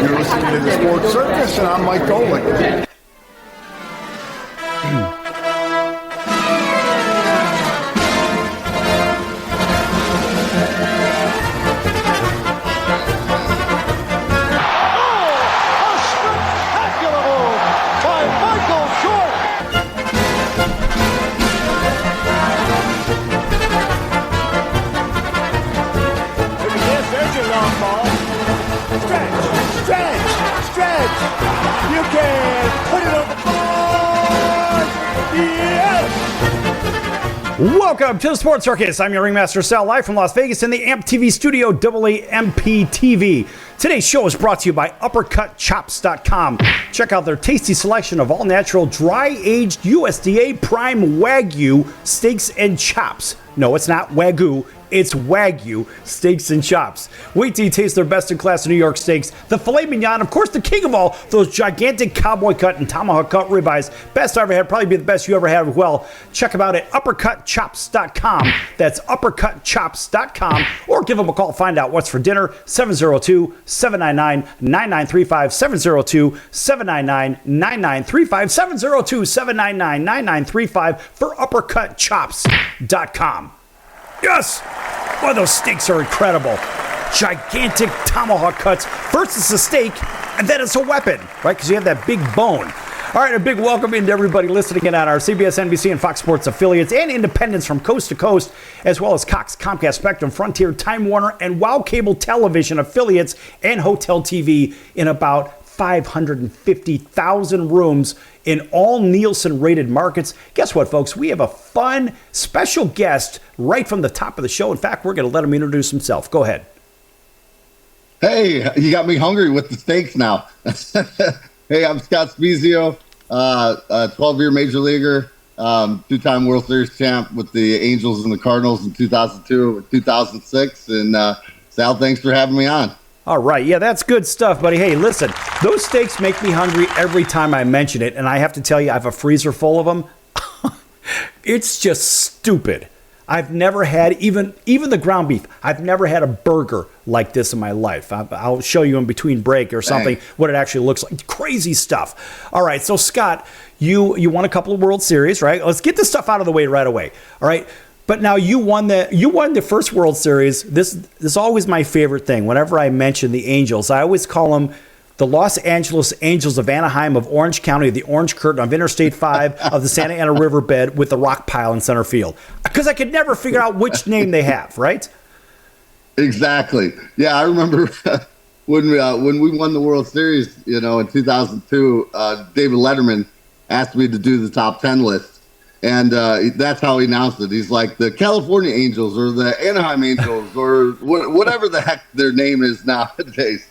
You're listening to the Sports Circus, and I'm Mike Golick. You can put it on the board. Yes! Welcome to the Sports Circus. I'm your Ringmaster Sal, live from Las Vegas in the AMP TV studio, AAMP TV. Today's show is brought to you by UppercutChops.com. Check out their tasty selection of all-natural, dry-aged USDA Prime Wagyu steaks and chops. No, it's not Wagyu. It's Wagyu steaks and chops. Wait till you taste their best-in-class New York steaks. The filet mignon, of course, the king of all, those gigantic cowboy cut and tomahawk cut ribeyes. Best I ever had, probably be the best you ever had. Well, check them out at UppercutChops.com. That's UppercutChops.com. Or give them a call, find out what's for dinner. 702-799-9935. 702-799-9935. 702-799-9935 for UppercutChops.com. Yes! Boy, those steaks are incredible. Gigantic tomahawk cuts. First it's a steak, and then it's a weapon, right? Because you have that big bone. All right, a big welcome into everybody listening in on our CBS, NBC, and Fox Sports affiliates and independents from coast to coast, as well as Cox, Comcast, Spectrum, Frontier, Time Warner, and Wow Cable Television affiliates and Hotel TV in about 550,000 rooms in all Nielsen-rated markets. Guess what, folks? We have a fun, special guest right from the top of the show. In fact, we're going to let him introduce himself. Go ahead. Hey, you got me hungry with the steaks now. Hey, I'm Scott Spiezio, a 12-year major leaguer, two-time World Series champ with the Angels and the Cardinals in 2002 and 2006. And Sal, thanks for having me on. All right. Yeah, that's good stuff, buddy. Hey, listen, those steaks make me hungry every time I mention it. And I have to tell you, I have a freezer full of them. It's just stupid. I've never had even the ground beef. I've never had a burger like this in my life. I'll show you in between break or something what it actually looks like. Crazy stuff. All right. So, Scott, you won a couple of World Series, right? Let's get this stuff out of the way right away. All right. But now you won the first World Series. This is always my favorite thing. Whenever I mention the Angels, I always call them the Los Angeles Angels of Anaheim of Orange County, the Orange Curtain of Interstate 5 of the Santa Ana Riverbed with the rock pile in center field. Because I could never figure out which name they have, right? Exactly. Yeah, I remember when we won the World Series, in 2002, David Letterman asked me to do the top 10 list. And that's how he announced it. He's like the California Angels or the Anaheim Angels or whatever the heck their name is nowadays.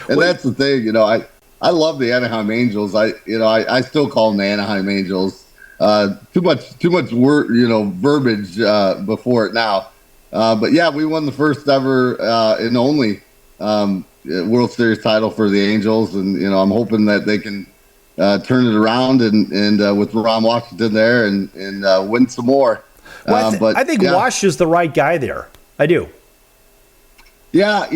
And that's the thing, I love the Anaheim Angels. I still call them the Anaheim Angels. Too much word, verbiage before it now. But yeah, we won the first ever and only World Series title for the Angels, and I'm hoping that they can turn it around and with Ron Washington there and win some more. Well, I think Wash is the right guy there. I do. Yeah,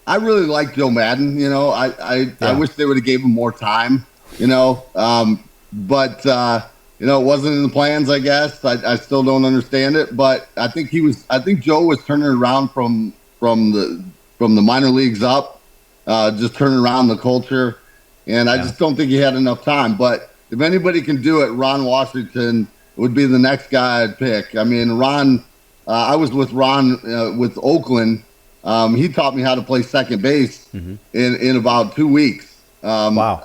I really like Joe Madden. I wish they would have gave him more time. But it wasn't in the plans. I guess I still don't understand it. But I think Joe was turning around from the minor leagues up, just turning around the culture. And I just don't think he had enough time. But if anybody can do it, Ron Washington would be the next guy I'd pick. I mean, Ron, I was with Ron with Oakland. He taught me how to play second base in about 2 weeks. Wow.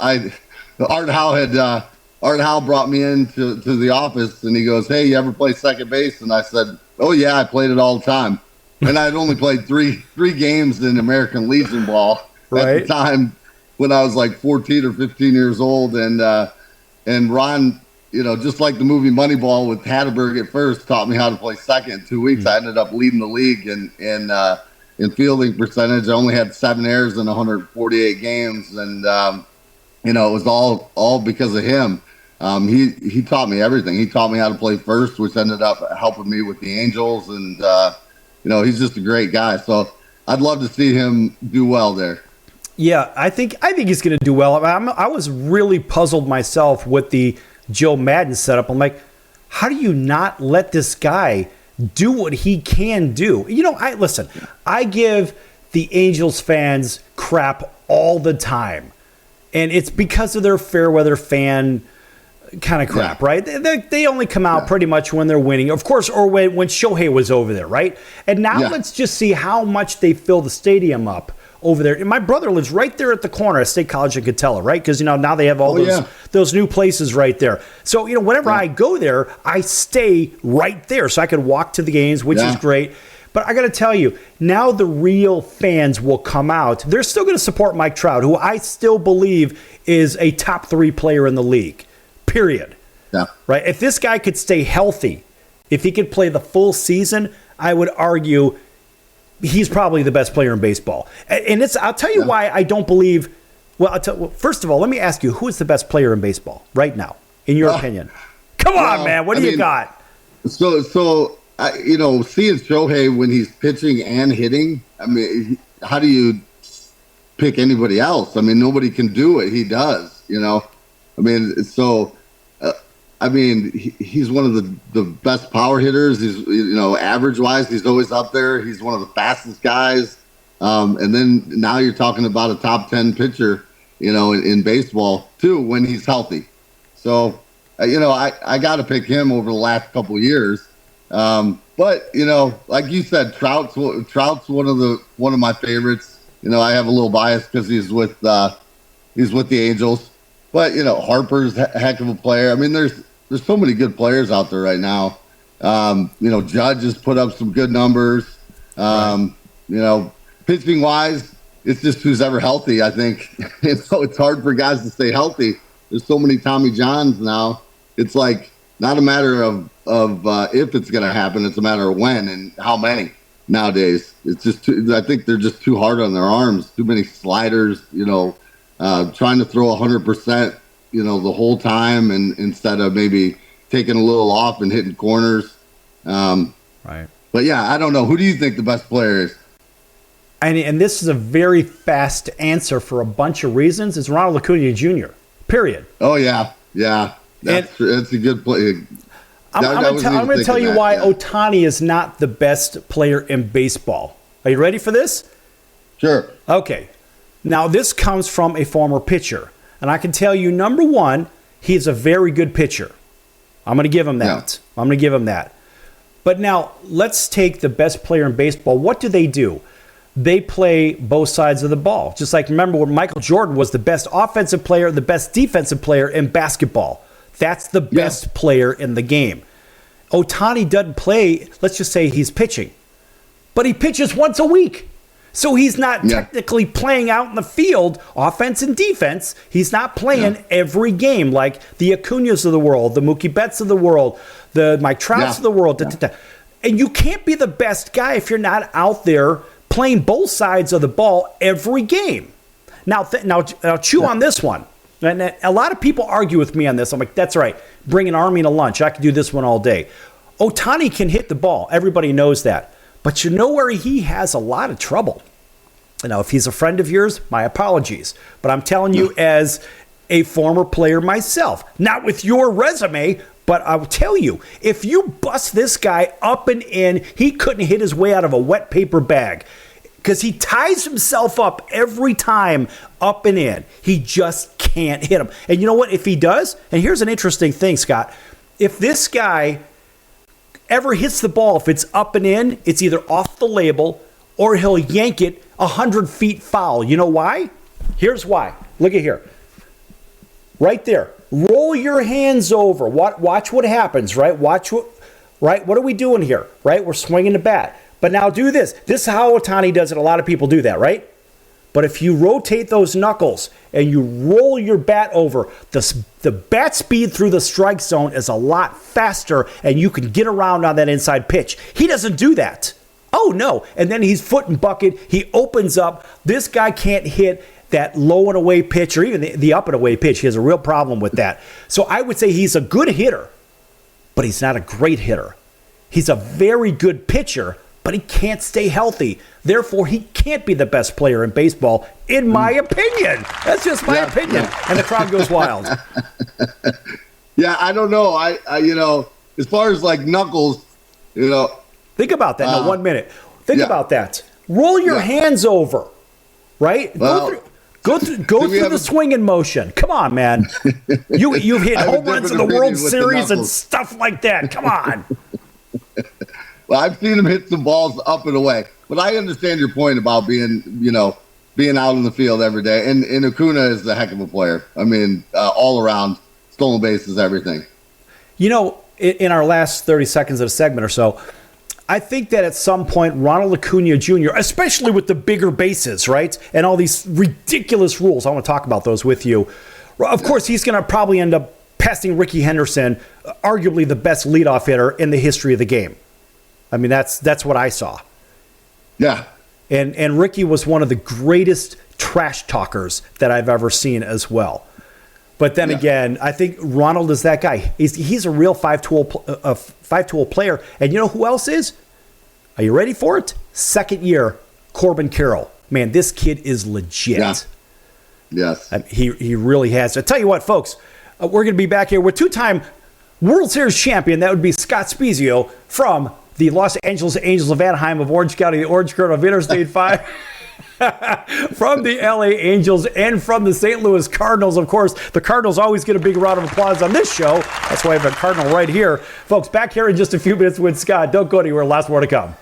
Art Howe brought me into the office, and he goes, "Hey, you ever play second base?" And I said, "Oh, yeah, I played it all the time." And I'd only played three games in American Legion ball at the time, when I was like 14 or 15 years old. And Ron, just like the movie Moneyball with Hatterberg at first, taught me how to play second in 2 weeks. I ended up leading the league in fielding percentage. I only had 7 errors in 148 games. And, it was all because of him. He taught me everything. He taught me how to play first, which ended up helping me with the Angels. And, he's just a great guy. So I'd love to see him do well there. Yeah, I think he's going to do well. I was really puzzled myself with the Joe Madden setup. I'm like, how do you not let this guy do what he can do? I give the Angels fans crap all the time, and it's because of their fair weather fan kind of crap, right? They only come out pretty much when they're winning, of course, or when Shohei was over there, right? And now let's just see how much they fill the stadium up over there. And my brother lives right there at the corner at State College in Catella, right? Because now they have all those new places right there. So whenever I go there, I stay right there, so I can walk to the games, which is great. But I got to tell you, now the real fans will come out. They're still going to support Mike Trout, who I still believe is a top 3 player in the league. Period. Yeah. Right. If this guy could stay healthy, if he could play the full season, I would argue he's probably the best player in baseball. And I'll tell you why I don't believe. Well, first of all, let me ask you, who is the best player in baseball right now, in your opinion? Come on, man. What do you got? So seeing Shohei when he's pitching and hitting, I mean, how do you pick anybody else? I mean, nobody can do what he does, I mean, he's one of the best power hitters. He's, average-wise, he's always up there. He's one of the fastest guys. And then now you're talking about a top 10 pitcher, in baseball, too, when he's healthy. So, I got to pick him over the last couple of years. But, like you said, Trout's one of my favorites. I have a little bias because he's with the Angels. But, Harper's a heck of a player. I mean, there's so many good players out there right now. Judge has put up some good numbers. Pitching-wise, it's just who's ever healthy, I think. It's hard for guys to stay healthy. There's so many Tommy Johns now. It's like not a matter of if it's going to happen. It's a matter of when and how many nowadays. It's just I think they're just too hard on their arms. Too many sliders, trying to throw 100%, the whole time, and instead of maybe taking a little off and hitting corners. Right. But I don't know. Who do you think the best player is? And this is a very fast answer for a bunch of reasons. It's Ronald Acuna Jr. Period. Oh yeah. That's a good play. I'm going to tell you why Ohtani is not the best player in baseball. Are you ready for this? Sure. Okay. Now, this comes from a former pitcher. And I can tell you, number one, he's a very good pitcher. I'm going to give him that. Yeah. I'm going to give him that. But now, let's take the best player in baseball. What do? They play both sides of the ball. Just like, remember when Michael Jordan was the best offensive player, the best defensive player in basketball. That's the best player in the game. Ohtani doesn't play, let's just say he's pitching. But he pitches once a week. So he's not technically playing out in the field, offense and defense. He's not playing every game like the Acuñas of the world, the Mookie Betts of the world, the Mike Trouts of the world. And you can't be the best guy if you're not out there playing both sides of the ball every game. Now chew on this one. And a lot of people argue with me on this. I'm like, that's right. Bring an army to lunch. I can do this one all day. Ohtani can hit the ball. Everybody knows that. But you know where he has a lot of trouble? Now, if he's a friend of yours, my apologies. But I'm telling you as a former player myself, not with your resume, but I'll tell you, if you bust this guy up and in, he couldn't hit his way out of a wet paper bag because he ties himself up every time up and in. He just can't hit him. And you know what? If he does, and here's an interesting thing, Scott, if this guy ever hits the ball, if it's up and in, it's either off the label or he'll yank it 100 feet foul. You know why? Here's why. Look at here. Right there. Roll your hands over. Watch what happens, right? What are we doing here? Right? We're swinging the bat. But now do this. This is how Ohtani does it. A lot of people do that, right? But if you rotate those knuckles and you roll your bat over, the bat speed through the strike zone is a lot faster and you can get around on that inside pitch. He doesn't do that. Oh, no. And then he's foot and bucket. He opens up. This guy can't hit that low and away pitch or even the up and away pitch. He has a real problem with that. So I would say he's a good hitter, but he's not a great hitter. He's a very good pitcher, but he can't stay healthy. Therefore, he can't be the best player in baseball, in my opinion. That's just my opinion. Yeah. And the crowd goes wild. Yeah, I don't know. I as far as like Knuckles, think about that. No, 1 minute. Think about that. Roll your hands over, right? Well, go through the swinging motion. Come on, man. You've hit home runs in the World Series and stuff like that. Come on. Well, I've seen him hit some balls up and away, but I understand your point about being out in the field every day. And Acuna is a heck of a player. I mean, all around, stolen bases, everything. In our last 30 seconds of the segment or so, I think that at some point, Ronald Acuna Jr., especially with the bigger bases, right, and all these ridiculous rules, I want to talk about those with you. Of course, he's going to probably end up passing Ricky Henderson, arguably the best leadoff hitter in the history of the game. I mean, that's what I saw. Yeah. And Ricky was one of the greatest trash talkers that I've ever seen as well. But then again, I think Ronald is that guy. He's a real five-tool player. And you know who else is? Are you ready for it? Second year, Corbin Carroll. Man, this kid is legit. Yeah. Yes. He really has. I tell you what, folks, we're going to be back here with two-time World Series champion. That would be Scott Spiezio from the Los Angeles Angels of Anaheim of Orange County, the Orange County of Interstate 5. From the LA Angels and from the St. Louis Cardinals. Of course, the Cardinals always get a big round of applause on this show. That's why I have a Cardinal right here. Folks, back here in just a few minutes with Scott. Don't go anywhere. Lots more to come.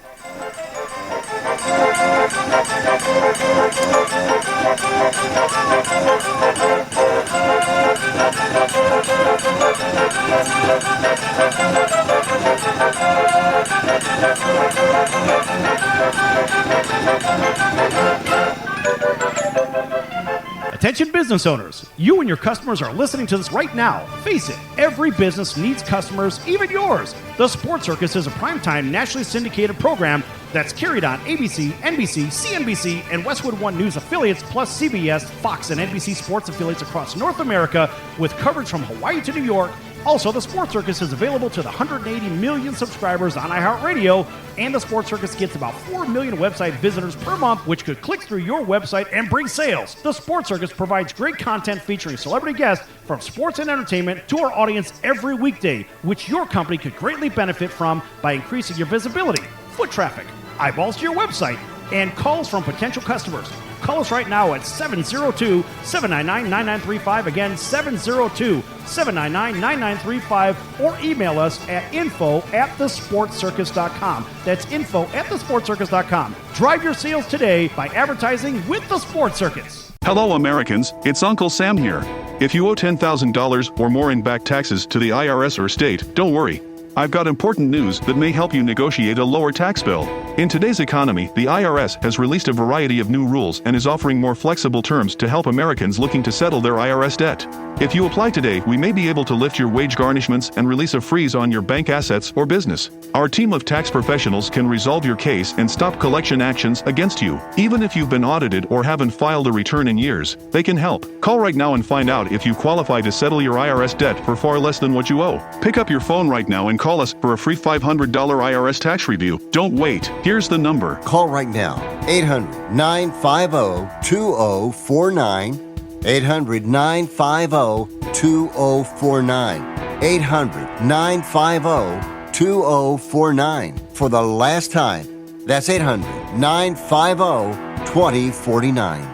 Attention business owners, you and your customers are listening to this right now. Face it, every business needs customers, even yours. The Sports Circus is a primetime nationally syndicated program that's carried on ABC, NBC, CNBC, and Westwood One News affiliates, plus CBS, Fox, and NBC Sports affiliates across North America, with coverage from Hawaii to New York. Also, the Sports Circus is available to the 180 million subscribers on iHeartRadio, and the Sports Circus gets about 4 million website visitors per month, which could click through your website and bring sales. The Sports Circus provides great content featuring celebrity guests from sports and entertainment to our audience every weekday, which your company could greatly benefit from by increasing your visibility, foot traffic, eyeballs to your website, and calls from potential customers. Call us right now at 702-799-9935. Again, 702-799-9935. Or email us at info@thesportscircus.com. That's info@thesportscircus.com. Drive your sales today by advertising with the Sports Circus. Hello, Americans. It's Uncle Sam here. If you owe $10,000 or more in back taxes to the IRS or state, don't worry. I've got important news that may help you negotiate a lower tax bill. In today's economy, the IRS has released a variety of new rules and is offering more flexible terms to help Americans looking to settle their IRS debt. If you apply today, we may be able to lift your wage garnishments and release a freeze on your bank assets or business. Our team of tax professionals can resolve your case and stop collection actions against you. Even if you've been audited or haven't filed a return in years, they can help. Call right now and find out if you qualify to settle your IRS debt for far less than what you owe. Pick up your phone right now and call us for a free $500 IRS tax review. Don't wait. Here's the number. Call right now. 800-950-2049. 800-950-2049. 800-950-2049. For the last time, that's 800-950-2049.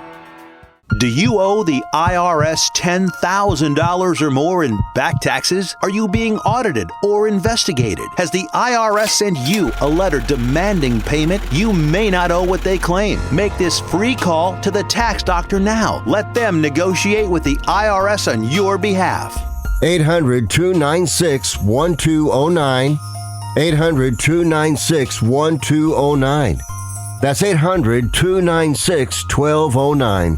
Do you owe the IRS $10,000 or more in back taxes? Are you being audited or investigated? Has the IRS sent you a letter demanding payment? You may not owe what they claim. Make this free call to the tax doctor now. Let them negotiate with the IRS on your behalf. 800-296-1209. 800-296-1209. That's 800-296-1209.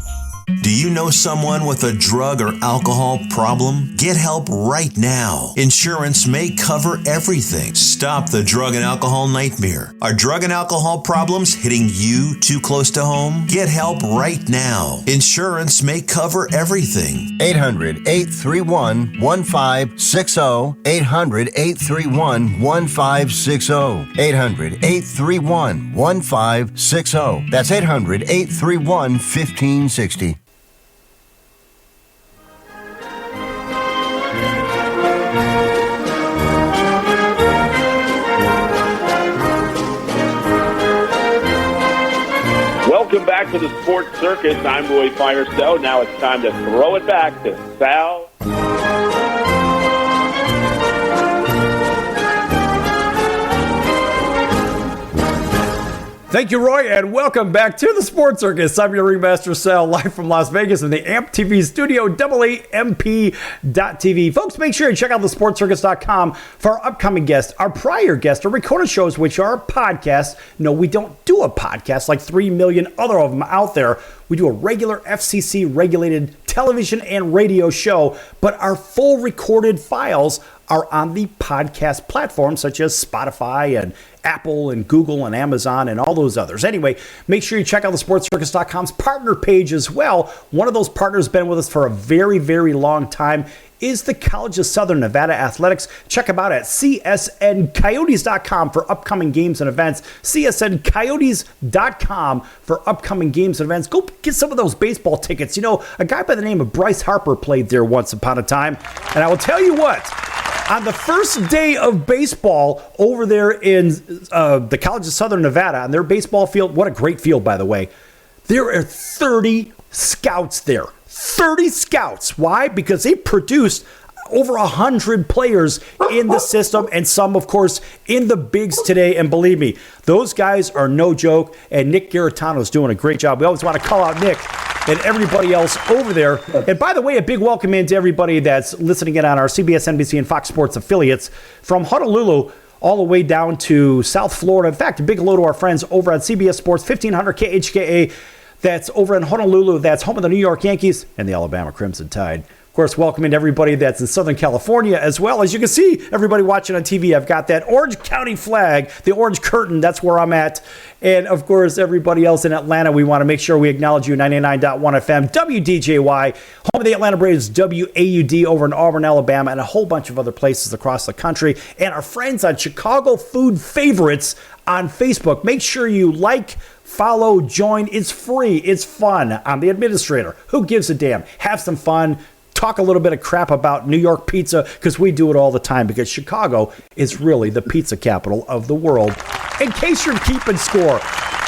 Do you know someone with a drug or alcohol problem? Get help right now. Insurance may cover everything. Stop the drug and alcohol nightmare. Are drug and alcohol problems hitting you too close to home? Get help right now. Insurance may cover everything. 800-831-1560. 800-831-1560. 800-831-1560. That's 800-831-1560. Welcome back to the Sports Circus. I'm Roy Firestone. Now it's time to throw it back to Sal. Thank you, Roy, and welcome back to the Sports Circus. I'm your Ringmaster Sal, live from Las Vegas in the AMP TV studio, AAMP.TV. Folks, make sure you check out thesportscircus.com for our upcoming guests, our prior guests, our recorded shows, which are podcasts. No, we don't do a podcast like 3 million other of them out there. We do a regular FCC-regulated television and radio show, but our full recorded files are on the podcast platforms such as Spotify and Apple and Google and Amazon and all those others. Anyway, make sure you check out the sportscircus.com's partner page as well. One of those partners has been with us for a very, very long time is the College of Southern Nevada Athletics. Check them out at csncoyotes.com for upcoming games and events. csncoyotes.com for upcoming games and events. Go get some of those baseball tickets. You know, a guy by the name of Bryce Harper played there once upon a time. And I will tell you what, on the first day of baseball over there in the College of Southern Nevada, on their baseball field, what a great field, by the way, there are 30 scouts there. 30 scouts. Why? Because they produced over 100 players in the system, and some, of course, in the bigs today. And believe me, those guys are no joke, and Nick Garitano is doing a great job. We always want to call out Nick and everybody else over there. And by the way, a big welcome in to everybody that's listening in on our CBS, NBC, and Fox Sports affiliates from Honolulu all the way down to South Florida. In fact, a big hello to our friends over at CBS Sports, 1500 KHKA. That's over in Honolulu. That's home of the New York Yankees and the Alabama Crimson Tide. Of course, welcoming everybody that's in Southern California as well. As you can see, everybody watching on TV, I've got that Orange County flag, the orange curtain. That's where I'm at. And, of course, everybody else in Atlanta, we want to make sure we acknowledge you, 99.1 FM, WDJY, home of the Atlanta Braves, WAUD over in Auburn, Alabama, and a whole bunch of other places across the country. And our friends on Chicago Food Favorites on Facebook. Make sure you like, follow, join. It's free. It's fun. I'm the administrator. Who gives a damn? Have some fun. Talk a little bit of crap about New York pizza, because we do it all the time, because Chicago is really the pizza capital of the world. In case you're keeping score,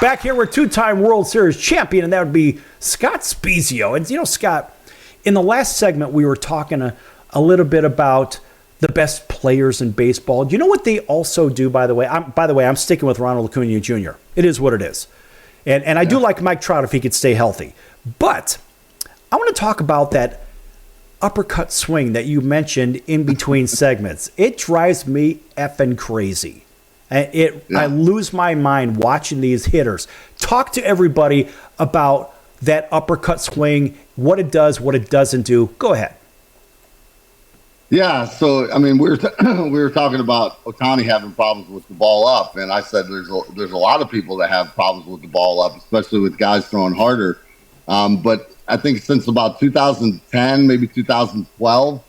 back here with two-time World Series champion, and that would be Scott Spiezio. And you know, Scott, in the last segment, we were talking a little bit about the best players in baseball. Do you know what they also do, by the way? I'm sticking with Ronald Acuna Jr. It is what it is. And I do like Mike Trout if he could stay healthy. But I want to talk about that uppercut swing that you mentioned in between segments. It drives me effing crazy. I lose my mind watching these hitters. Talk to everybody about that uppercut swing, what it does, what it doesn't do. Go ahead. Yeah, so I mean, we were talking about Ohtani having problems with the ball up, and I said there's a lot of people that have problems with the ball up, especially with guys throwing harder. But I think since about 2010, maybe 2012,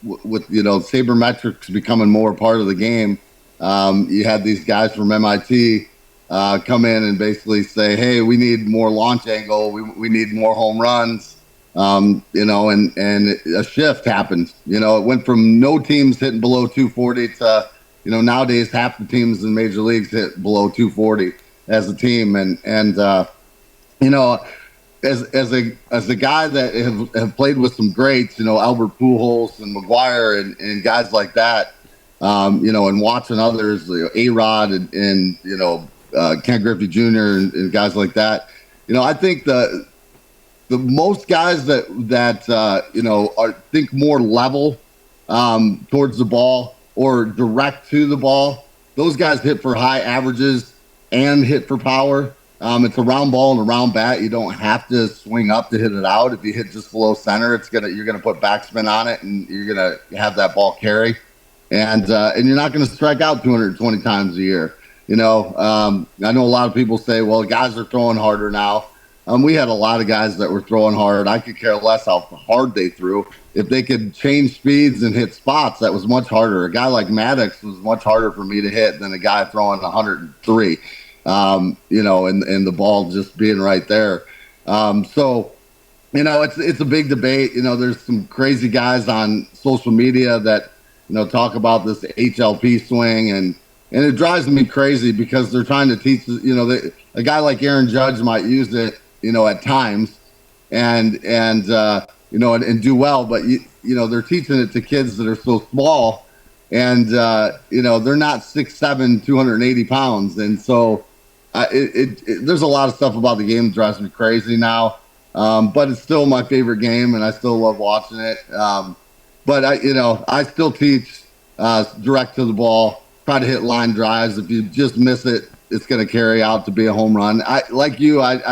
with sabermetrics becoming more part of the game, you had these guys from MIT come in and basically say, "Hey, we need more launch angle. We need more home runs." And a shift happened. It went from no teams hitting below 240 to, nowadays half the teams in major leagues hit below 240 as a team. And as a guy that have played with some greats, Albert Pujols and McGuire and guys like that, and watching others, A-Rod and Ken Griffey Jr. and guys like that, I think the most guys that think more level towards the ball or direct to the ball, those guys hit for high averages and hit for power. It's a round ball and a round bat. You don't have to swing up to hit it out. If you hit just below center, you're gonna put backspin on it, and you're gonna have that ball carry, and you're not gonna strike out 220 times a year. I know a lot of people say, well, guys are throwing harder now. We had a lot of guys that were throwing hard. I could care less how hard they threw. If they could change speeds and hit spots, that was much harder. A guy like Maddox was much harder for me to hit than a guy throwing 103. And the ball just being right there. So, it's a big debate. There's some crazy guys on social media that, talk about this HLP swing, and it drives me crazy because they're trying to teach, a guy like Aaron Judge might use it, at times and do well, but they're teaching it to kids that are so small, and they're not 6'7", 280 pounds. And so there's a lot of stuff about the game that drives me crazy now. But it's still my favorite game, and I still love watching it. But I still teach direct to the ball, try to hit line drives. If you just miss it, it's going to carry out to be a home run. I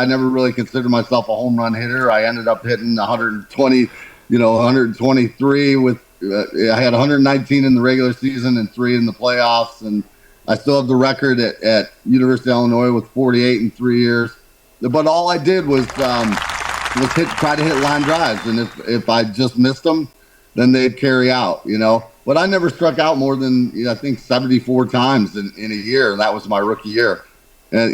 never really considered myself a home run hitter. I ended up hitting 120, 123 with, I had 119 in the regular season and 3 in the playoffs. And I still have the record at University of Illinois with 48 in 3 years. But all I did was try to hit line drives. And if I just missed them, then they'd carry out, But I never struck out more than, I think, 74 times in a year. That was my rookie year. And,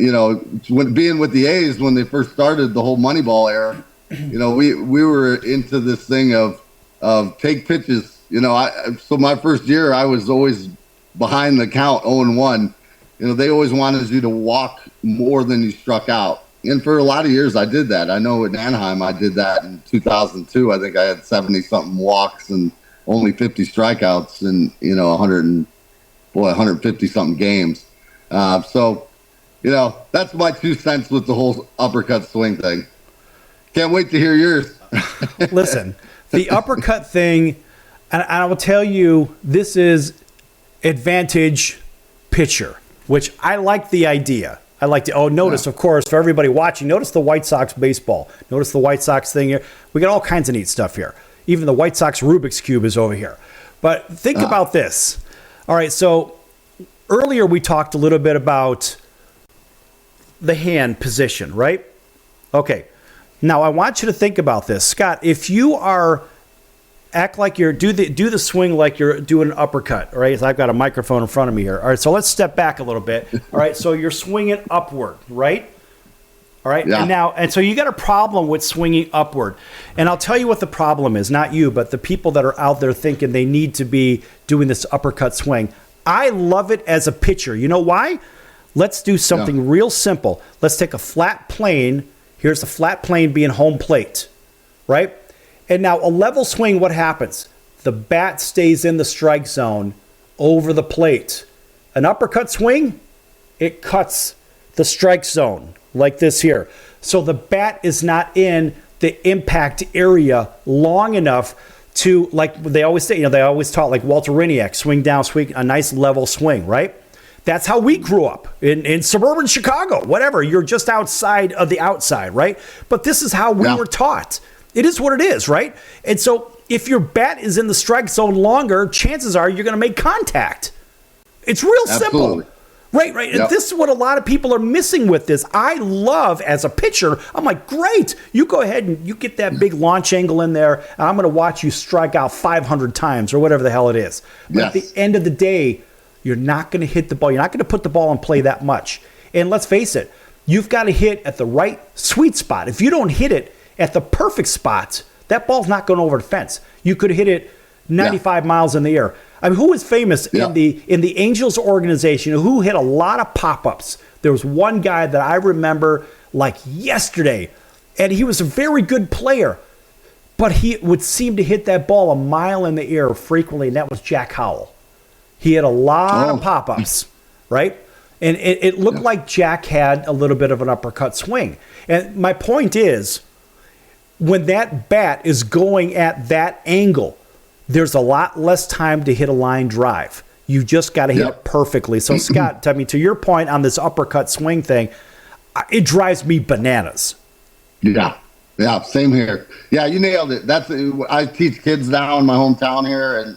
being with the A's when they first started the whole Moneyball era, we were into this thing of take pitches. So my first year, I was always behind the count 0-1. They always wanted you to walk more than you struck out. And for a lot of years, I did that. I know in Anaheim, I did that in 2002. I think I had 70-something walks and only 50 strikeouts in 150-something games. So that's my 2 cents with the whole uppercut swing thing. Can't wait to hear yours. Listen, the uppercut thing, and I will tell you, this is advantage pitcher, which I like the idea. I like to, notice, of course, for everybody watching, notice the White Sox baseball. Notice the White Sox thing here. We got all kinds of neat stuff here. Even the White Sox Rubik's Cube is over here. But think about this. All right, so earlier we talked a little bit about the hand position, right? Okay. Now I want you to think about this. Scott, if you act like you're, do the swing like you're doing an uppercut, all right? So I've got a microphone in front of me here. All right, so let's step back a little bit. All right, so you're swinging upward, right? All right, yeah. And so you got a problem with swinging upward. And I'll tell you what the problem is, not you, but the people that are out there thinking they need to be doing this uppercut swing. I love it as a pitcher. You know why? Let's do something real simple. Let's take a flat plane. Here's the flat plane being home plate, right? And now a level swing, what happens? The bat stays in the strike zone over the plate. An uppercut swing, it cuts the strike zone like this here. So the bat is not in the impact area long enough to, like they always say, they always taught like Walter Riniak, swing down, swing, a nice level swing, right? That's how we grew up in suburban Chicago, whatever. You're just outside of the outside, right? But this is how we were taught. It is what it is, right? And so if your bat is in the strike zone longer, chances are you're going to make contact. It's real simple. Right. Yep. And this is what a lot of people are missing with this. I love, as a pitcher, I'm like, great, you go ahead and you get that big launch angle in there, and I'm going to watch you strike out 500 times or whatever the hell it is. But at the end of the day, you're not going to hit the ball. You're not going to put the ball in play that much. And let's face it, you've got to hit at the right sweet spot. If you don't hit it at the perfect spot, that ball's not going over the fence. You could hit it 95 miles in the air. I mean, who was famous in the Angels organization who hit a lot of pop-ups? There was one guy that I remember like yesterday, and he was a very good player, but he would seem to hit that ball a mile in the air frequently, and that was Jack Howell. He had a lot of pop-ups, right? And it looked like Jack had a little bit of an uppercut swing. And my point is, when that bat is going at that angle, there's a lot less time to hit a line drive. You just got to hit it perfectly. So, Scott, I mean, to your point on this uppercut swing thing, it drives me bananas. Yeah, same here. Yeah, you nailed it. I teach kids now in my hometown here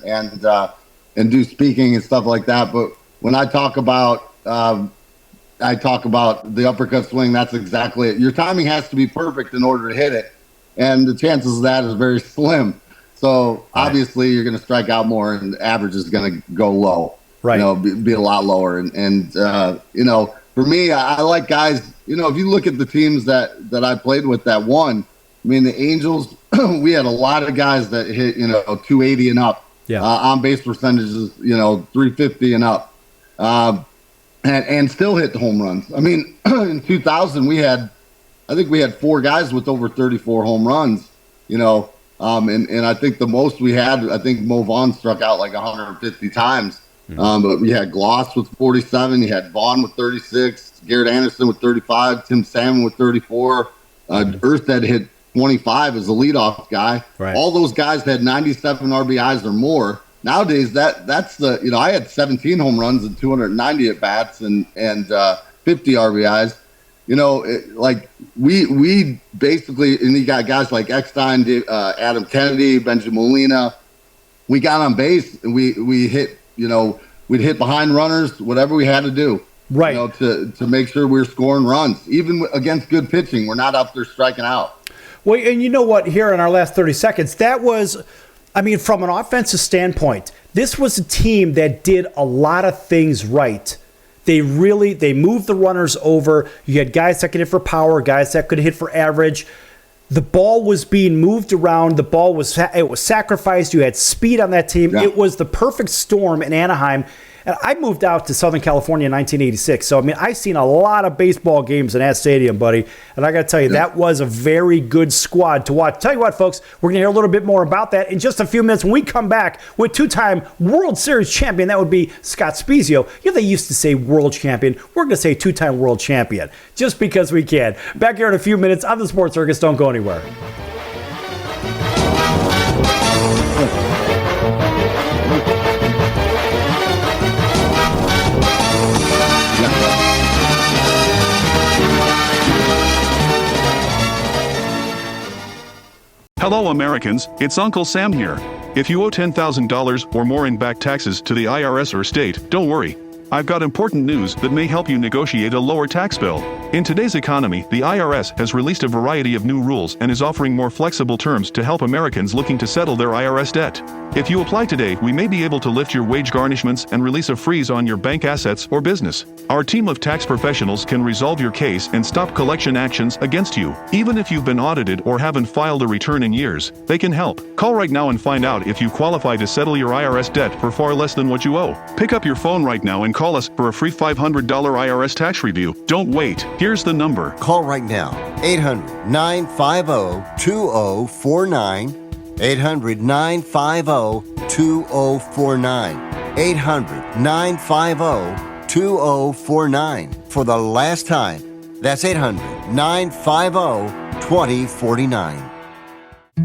and do speaking and stuff like that. But when I talk about the uppercut swing, that's exactly it. Your timing has to be perfect in order to hit it, and the chances of that is very slim. So obviously you're going to strike out more, and the average is going to go low. Right. Be a lot lower. And for me, I like guys. If you look at the teams that I played with that won, I mean, the Angels, we had a lot of guys that hit 280 and up. Yeah. On base percentages, 350 and up, and still hit the home runs. I mean, in 2000 I think we had 4 guys with over 34 home runs. And I think the most we had, I think Mo Vaughn struck out like 150 times. But we had Gloss with 47, you had Vaughn with 36, Garrett Anderson with 35, Tim Salmon with 34, Earthhead hit 25 as a leadoff guy. Right. All those guys had 97 RBIs or more. Nowadays, that's I had 17 home runs and 290 at bats and 50 RBIs. We basically, and you got guys like Eckstein, Adam Kennedy, Benjamin Molina. We got on base and we hit, we'd hit behind runners, whatever we had to do. Right. To make sure we're scoring runs. Even against good pitching, we're not up there striking out. Well, and you know what, here in our last 30 seconds, that was, from an offensive standpoint, this was a team that did a lot of things right. They moved the runners over. You had guys that could hit for power, guys that could hit for average. The ball was being moved around. It was sacrificed. You had speed on that team. Yeah. It was the perfect storm in Anaheim. And I moved out to Southern California in 1986. So, I've seen a lot of baseball games in that stadium, buddy. And I got to tell you, that was a very good squad to watch. Tell you what, folks, we're going to hear a little bit more about that in just a few minutes when we come back with 2-time World Series champion. That would be Scott Spiezio. They used to say world champion. We're going to say 2-time world champion just because we can. Back here in a few minutes on the Sports Circus. Don't go anywhere. Hello Americans, it's Uncle Sam here. If you owe $10,000 or more in back taxes to the IRS or state, don't worry. I've got important news that may help you negotiate a lower tax bill. In today's economy, the IRS has released a variety of new rules and is offering more flexible terms to help Americans looking to settle their IRS debt. If you apply today, we may be able to lift your wage garnishments and release a freeze on your bank assets or business. Our team of tax professionals can resolve your case and stop collection actions against you. Even if you've been audited or haven't filed a return in years, they can help. Call right now and find out if you qualify to settle your IRS debt for far less than what you owe. Pick up your phone right now and call us for a free $500 IRS tax review. Don't wait. Here's the number. Call right now. 800-950-2049. 800-950-2049. 800-950-2049. For the last time, that's 800-950-2049.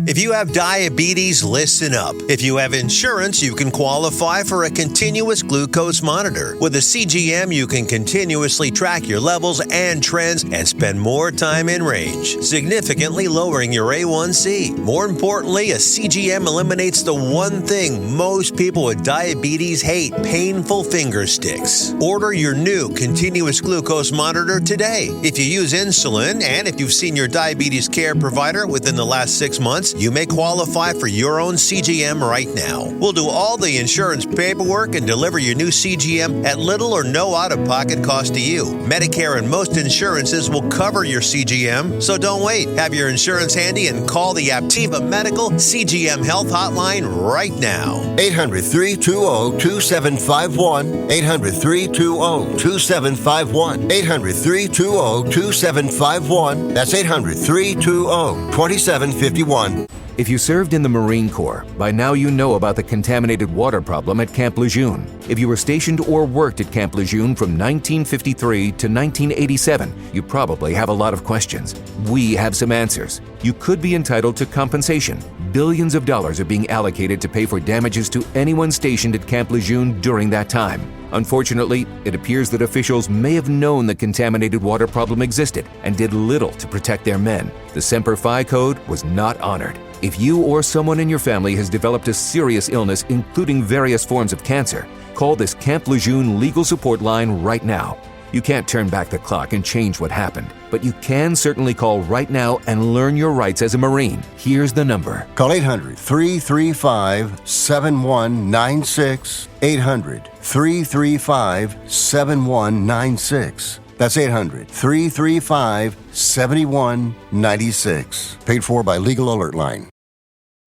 If you have diabetes, listen up. If you have insurance, you can qualify for a continuous glucose monitor. With a CGM, you can continuously track your levels and trends and spend more time in range, significantly lowering your A1C. More importantly, a CGM eliminates the one thing most people with diabetes hate: painful finger sticks. Order your new continuous glucose monitor today. If you use insulin and if you've seen your diabetes care provider within the last 6 months, you may qualify for your own CGM right now. We'll do all the insurance paperwork and deliver your new CGM at little or no out-of-pocket cost to you. Medicare and most insurances will cover your CGM, so don't wait. Have your insurance handy and call the Aptiva Medical CGM Health Hotline right now. 800-320-2751. 800-320-2751. 800-320-2751. That's 800-320-2751. If you served in the Marine Corps, by now you know about the contaminated water problem at Camp Lejeune. If you were stationed or worked at Camp Lejeune from 1953 to 1987, you probably have a lot of questions. We have some answers. You could be entitled to compensation. billions of dollars are being allocated to pay for damages to anyone stationed at Camp Lejeune during that time. Unfortunately, it appears that officials may have known the contaminated water problem existed and did little to protect their men. The Semper Fi code was not honored. If you or someone in your family has developed a serious illness, including various forms of cancer, call this Camp Lejeune legal support line right now. You can't turn back the clock and change what happened, but you can certainly call right now and learn your rights as a Marine. Here's the number. Call 800-335-7196. 800-335-7196. That's 800-335-7196. Paid for by Legal Alert Line.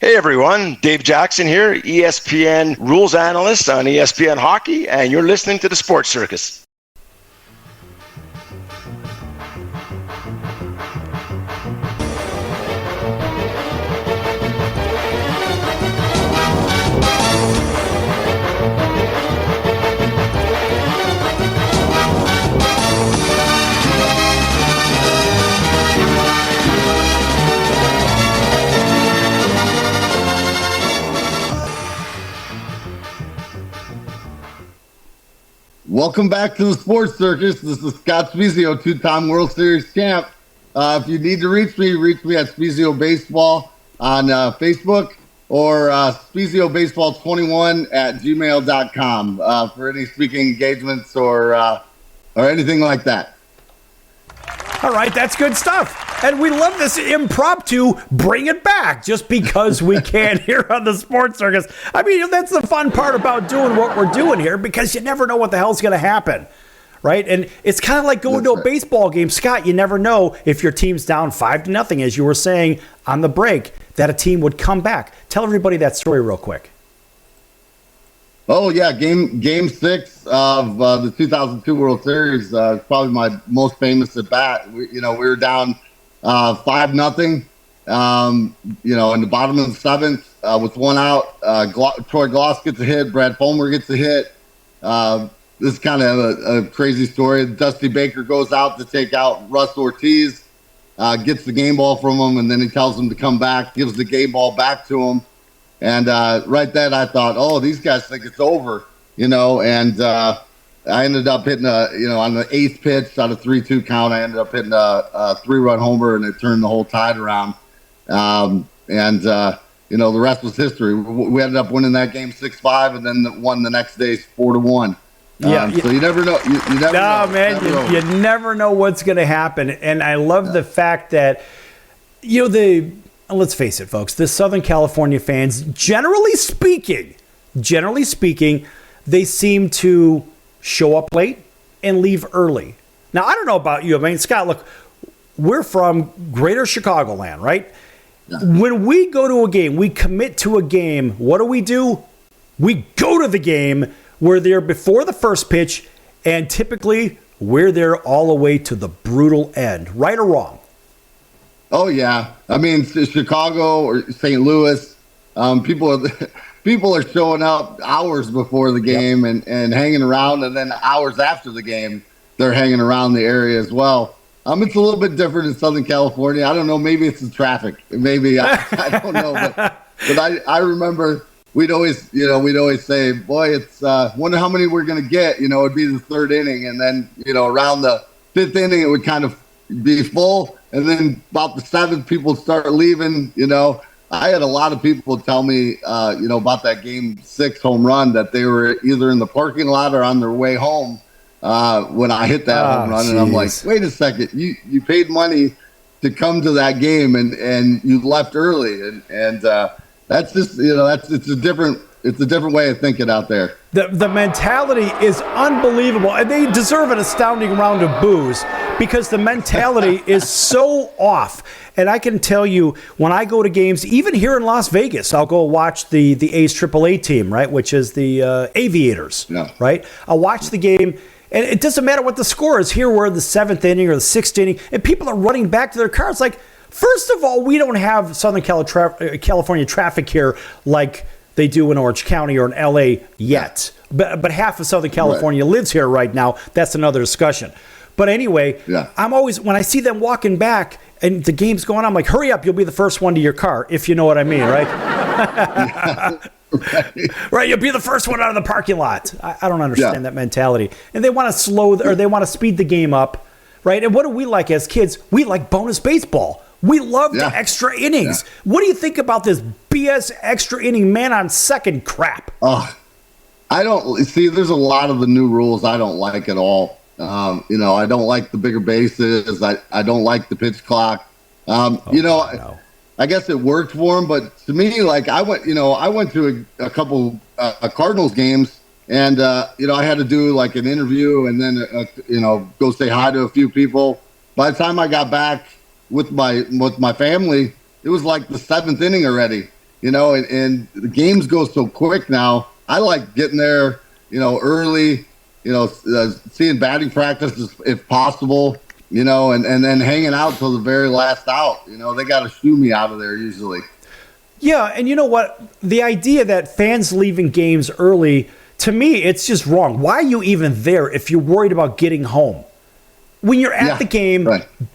Hey everyone, Dave Jackson here, ESPN rules analyst on ESPN Hockey, and you're listening to the Sports Circus. Welcome back to the Sports Circus. This is Scott Spiezio, two-time World Series champ. If you need to reach me at Spiezio Baseball on Facebook or SpiezioBaseball21@gmail.com for any speaking engagements or anything like that. All right, that's good stuff. And we love this impromptu bring it back just because we can here on the Sports Circus. I mean, that's the fun part about doing what we're doing here, because you never know what the hell's going to happen, right? And it's kind of like going to a baseball game. Scott, you never know if your team's down 5-0, as you were saying on the break, that a team would come back. Tell everybody that story real quick. Oh, yeah, game 6 of the 2002 World Series is probably my most famous at bat. We were down 5-0, in the bottom of the 7th with one out. Troy Gloss gets a hit. Brad Fulmer gets a hit. This is kind of a crazy story. Dusty Baker goes out to take out Russ Ortiz, gets the game ball from him, and then he tells him to come back, gives the game ball back to him. And right then I thought, oh, these guys think it's over, and I ended up hitting on the 8th pitch on a 3-2 count, I ended up hitting a 3-run homer, and it turned the whole tide around. The rest was history. We ended up winning that game 6-5, and then won the next day 4-1. So you never know. You never know. Man, you never know what's going to happen. And I love the fact that, let's face it, folks, the Southern California fans, generally speaking, they seem to show up late and leave early. Now, I don't know about you. I mean, Scott, look, we're from greater Chicagoland, right? Yeah. When we go to a game, we commit to a game, what do? We go to the game. We're there before the first pitch, and typically we're there all the way to the brutal end, right or wrong? Oh, yeah. I mean, Chicago or St. Louis, people are showing up hours before the game and hanging around, and then hours after the game, they're hanging around the area as well. It's a little bit different in Southern California. I don't know. Maybe it's the traffic. Maybe I don't know. But I remember we'd always say, boy, it's wonder how many we're going to get. It'd be the 3rd inning, and then around the 5th inning, it would kind of be full. And then about the 7th, people start leaving. I had a lot of people tell me, about that game 6 home run, that they were either in the parking lot or on their way home when I hit that home run. And I'm like, wait a second, you paid money to come to that game and you left early. And that's just, it's a different way of thinking out there. The mentality is unbelievable, and they deserve an astounding round of boos because the mentality is so off. And I can tell you, when I go to games, even here in Las Vegas, I'll go watch the A's AAA team, right, which is the Aviators, right? I'll watch the game, and it doesn't matter what the score is. Here we're in the 7th inning or the 6th inning, and people are running back to their cars. Like, first of all, we don't have Southern California traffic here like they do in Orange County or in LA yet. But half of Southern California lives here right now. That's another discussion. But anyway, I'm always, when I see them walking back, And the game's going on. I'm like, hurry up. You'll be the first one to your car, if you know what I mean, right? Right. You'll be the first one out of the parking lot. I don't understand that mentality. And they want to they want to speed the game up, right? And what do we like as kids? We like bonus baseball. We love the extra innings. What do you think about this BS extra inning man on second crap? Oh, I don't see. There's a lot of the new rules I don't like at all. I don't like the bigger bases. I don't like the pitch clock. I guess it worked for him, but to me, like I went to a couple Cardinals games, and I had to do like an interview and then go say hi to a few people. By the time I got back with my family, it was like the seventh inning already. And the games go so quick now. I like getting there, early. Seeing batting practice if possible, and then hanging out till the very last out. They got to shoo me out of there usually. Yeah, and you know what? The idea that fans leaving games early, to me, it's just wrong. Why are you even there if you're worried about getting home? When you're at the game,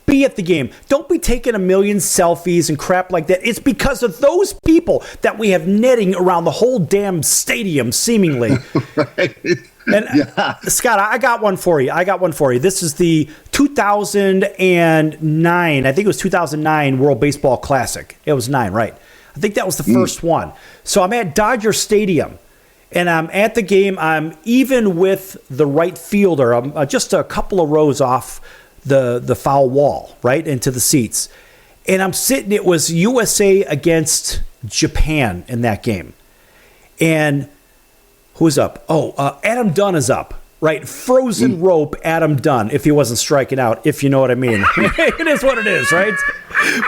be at the game. Don't be taking a million selfies and crap like that. It's because of those people that we have netting around the whole damn stadium, seemingly. And Scott, I got one for you. This is the 2009, I think it was 2009 World Baseball Classic. It was 9, right? I think that was the first one. So I'm at Dodger Stadium, and I'm at the game. I'm even with the right fielder. I'm just a couple of rows off the foul wall, right, into the seats. And I'm sitting, it was USA against Japan in that game. And who's up? Adam Dunn is up, right? Frozen rope Adam Dunn, if he wasn't striking out, if you know what I mean. It is what it is, right?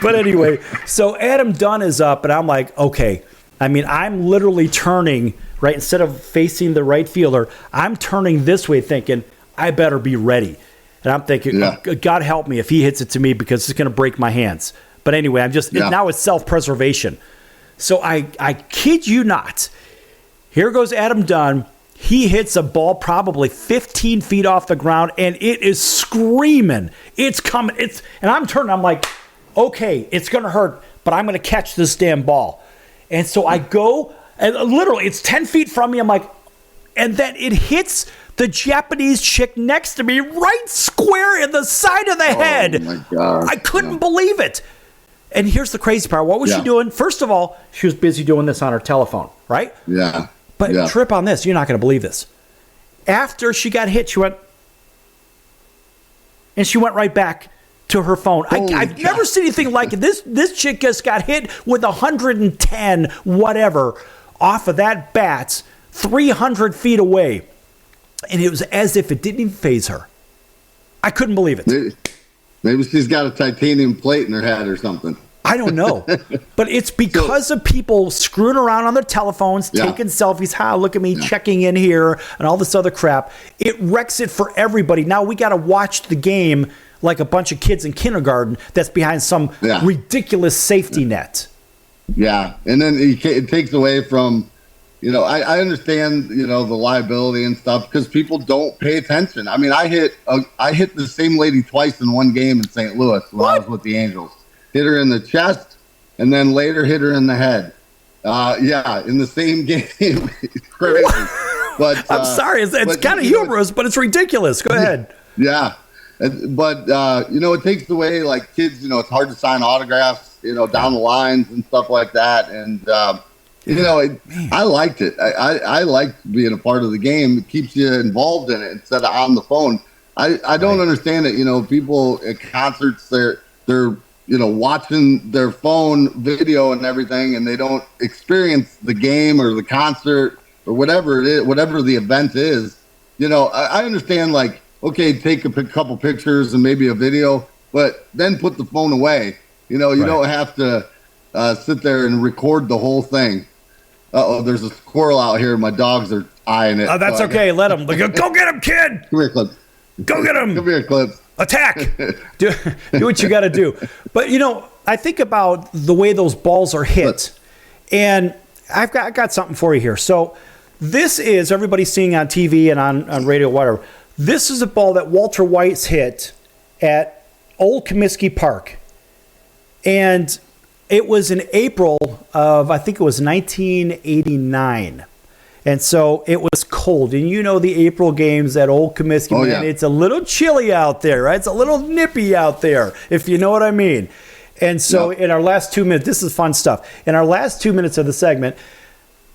But anyway, so Adam Dunn is up, and I'm like, okay. I mean, I'm literally turning, right? Instead of facing the right fielder, I'm turning this way thinking, I better be ready. And I'm thinking, God help me if he hits it to me because it's going to break my hands. But anyway, now it's self-preservation. So I kid you not. Here goes Adam Dunn. He hits a ball probably 15 feet off the ground, and it is screaming. It's coming. And I'm turning. I'm like, okay, it's going to hurt, but I'm going to catch this damn ball. And so I go, and literally, it's 10 feet from me. I'm like, and then it hits the Japanese chick next to me right square in the side of the head. Oh, my God. I couldn't believe it. And here's the crazy part. What was she doing? First of all, she was busy doing this on her telephone, right? Yeah. But trip on this. You're not going to believe this. After she got hit, she went right back to her phone. I've never seen anything like it. This chick just got hit with 110 whatever off of that bat 300 feet away. And it was as if it didn't even faze her. I couldn't believe it. Maybe she's got a titanium plate in her head or something. I don't know. But it's because of people screwing around on their telephones, taking selfies. Look at me checking in here and all this other crap. It wrecks it for everybody. Now we got to watch the game like a bunch of kids in kindergarten that's behind some ridiculous safety net. Yeah. And then it takes away from, I understand, the liability and stuff because people don't pay attention. I mean, I hit the same lady twice in one game in St. Louis when I was with the Angels. Hit her in the chest, and then later hit her in the head. In the same game. It's crazy. But I'm sorry, it's kind of humorous, but it's ridiculous. Go ahead. Yeah. But, it takes away, like, kids, it's hard to sign autographs, down the lines and stuff like that. And, I liked it. I liked being a part of the game. It keeps you involved in it instead of on the phone. I don't understand it. People at concerts, they're watching their phone video and everything, and they don't experience the game or the concert or whatever it is, whatever the event is. I understand, like, okay, take a couple pictures and maybe a video, but then put the phone away. You don't have to sit there and record the whole thing. There's a squirrel out here. My dogs are eyeing it. Oh, that's okay. Let him. Go get him, kid. Come here, Clips. Go get him. Come here, Clips. Attack. do what you got to do. But, I think about the way those balls are hit. And I got something for you here. So this is, everybody's seeing on TV and on radio, whatever. This is a ball that Walter White's hit at Old Comiskey Park. And it was in April of, I think it was 1989. And so it was cold. And you know the April games at Old Comiskey, man, it's a little chilly out there, right? It's a little nippy out there, if you know what I mean. And so in our last 2 minutes, this is fun stuff. In our last 2 minutes of the segment,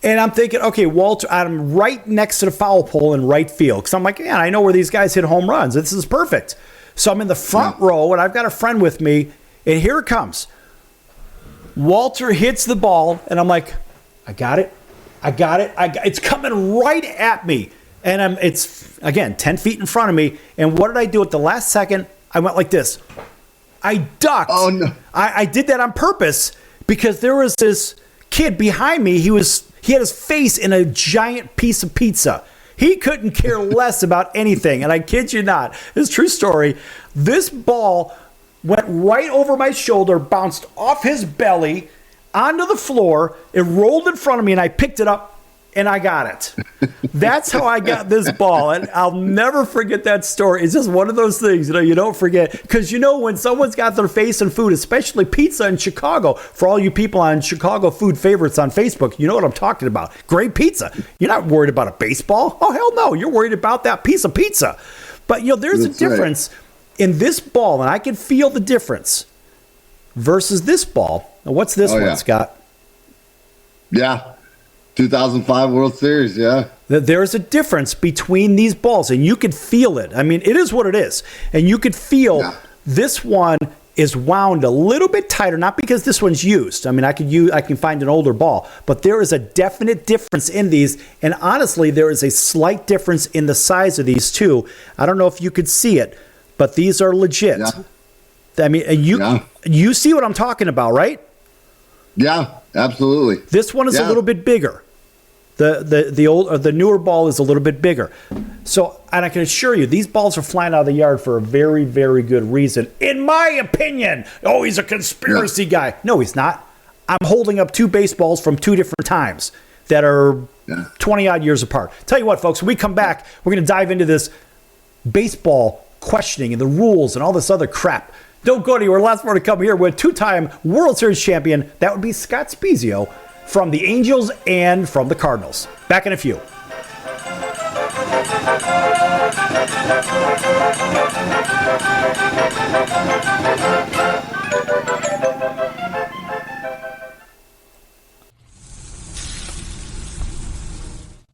and I'm thinking, okay, Walter, I'm right next to the foul pole in right field. Because I'm like, man, I know where these guys hit home runs. This is perfect. So I'm in the front row, and I've got a friend with me, and here it comes. Walter hits the ball, and I'm like, I got it. It's coming right at me. And it's, again, 10 feet in front of me. And what did I do at the last second? I went like this. I ducked. Oh, no. I did that on purpose because there was this kid behind me. He had his face in a giant piece of pizza. He couldn't care less about anything. And I kid you not, this is a true story. This ball went right over my shoulder, bounced off his belly, onto the floor. It rolled in front of me, and I picked it up, and I got it. That's how I got this ball, and I'll never forget that story. It's just one of those things, you don't forget. Because, when someone's got their face in food, especially pizza in Chicago, for all you people on Chicago Food Favorites on Facebook, you know what I'm talking about. Great pizza. You're not worried about a baseball. Oh, hell no. You're worried about that piece of pizza. But, there's a difference in this ball, and I can feel the difference versus this ball. Now, what's this one, Scott? Yeah. 2005 World Series, yeah. There's a difference between these balls, and you could feel it. I mean, it is what it is. And you could feel this one is wound a little bit tighter, not because this one's used. I mean, I can find an older ball, but there is a definite difference in these. And honestly, there is a slight difference in the size of these two. I don't know if you could see it, but these are legit. Yeah. I mean, you see what I'm talking about, right? Yeah, absolutely. This one is a little bit bigger. The newer ball is a little bit bigger. So, and I can assure you, these balls are flying out of the yard for a very, very good reason, in my opinion. Oh, he's a conspiracy guy. No, he's not. I'm holding up two baseballs from two different times that are 20-odd years apart. Tell you what, folks, when we come back, we're going to dive into this baseball questioning and the rules and all this other crap. Don't go anywhere. Lots more to come here with two-time World Series champion. That would be Scott Spiezio from the Angels and from the Cardinals. Back in a few.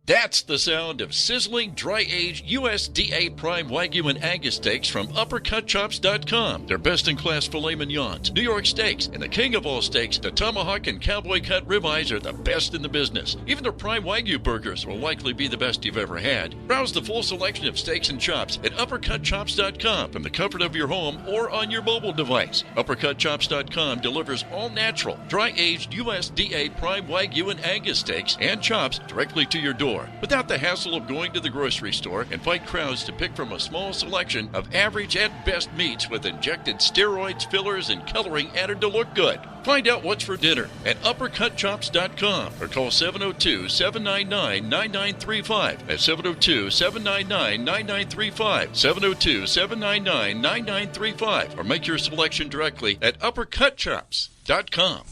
That's the sound of sizzling, dry-aged USDA Prime Wagyu and Angus steaks from UpperCutChops.com. Their best-in-class filet mignons, New York steaks, and the king of all steaks, the tomahawk and cowboy cut ribeyes are the best in the business. Even their Prime Wagyu burgers will likely be the best you've ever had. Browse the full selection of steaks and chops at UpperCutChops.com from the comfort of your home or on your mobile device. UpperCutChops.com delivers all-natural, dry-aged USDA Prime Wagyu and Angus steaks and chops directly to your door, without the hassle of going to the grocery store and fight crowds to pick from a small selection of average at best meats with injected steroids, fillers, and coloring added to look good. Find out what's for dinner at UpperCutChops.com or call 702-799-9935. That's 702-799-9935. 702-799-9935. Or make your selection directly at UpperCutChops.com.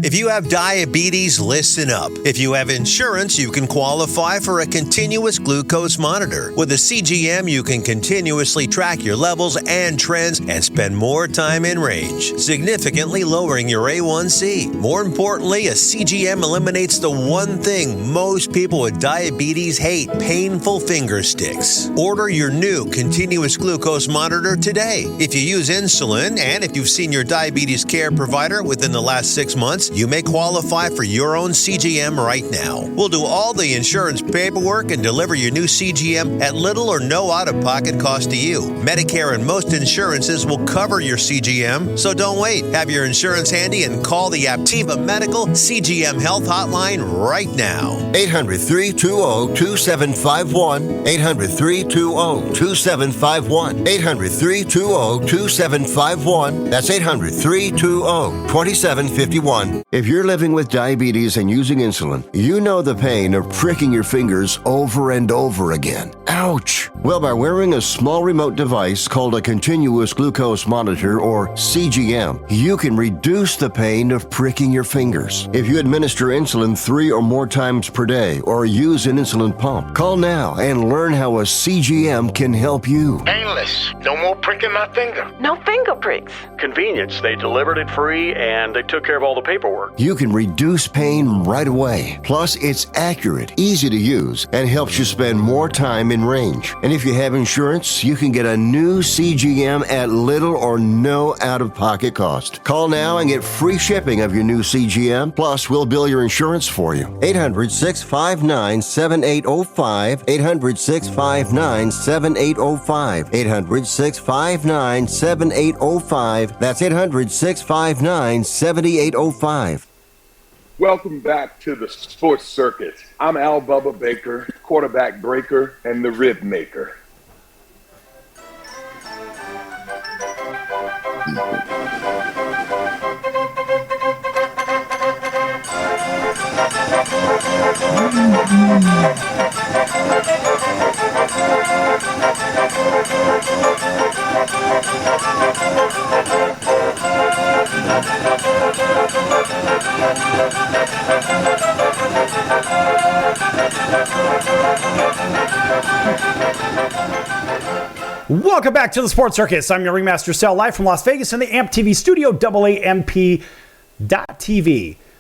If you have diabetes, listen up. If you have insurance, you can qualify for a continuous glucose monitor. With a CGM, you can continuously track your levels and trends and spend more time in range, significantly lowering your A1C. More importantly, a CGM eliminates the one thing most people with diabetes hate: painful finger sticks. Order your new continuous glucose monitor today. If you use insulin and if you've seen your diabetes care provider within the last 6 months, you may qualify for your own CGM right now. We'll do all the insurance paperwork and deliver your new CGM at little or no out-of-pocket cost to you. Medicare and most insurances will cover your CGM, so don't wait. Have your insurance handy and call the Aptiva Medical CGM Health Hotline right now. 800-320-2751. 800-320-2751. 800-320-2751. That's 800-320-2751. 1. If you're living with diabetes and using insulin, you know the pain of pricking your fingers over and over again. Ouch! Well, by wearing a small remote device called a continuous glucose monitor, or CGM, you can reduce the pain of pricking your fingers. If you administer insulin 3 or more times per day or use an insulin pump, call now and learn how a CGM can help you. Painless. No more pricking my finger. No finger pricks. Convenience. They delivered it free and they took care of all the paperwork. You can reduce pain right away. Plus, it's accurate, easy to use, and helps you spend more time in range. And if you have insurance, you can get a new CGM at little or no out-of-pocket cost. Call now and get free shipping of your new CGM. Plus, we'll bill your insurance for you. 800-659-7805. 800-659-7805. 800-659-7805. That's 800-659-7805. Welcome back to the Sports Circus. I'm Al Bubba Baker, quarterback breaker and the rib maker. Welcome back to the Sports Circus. I'm your Ringmaster Sal, live from Las Vegas in the AMP TV studio, AAMP.TV.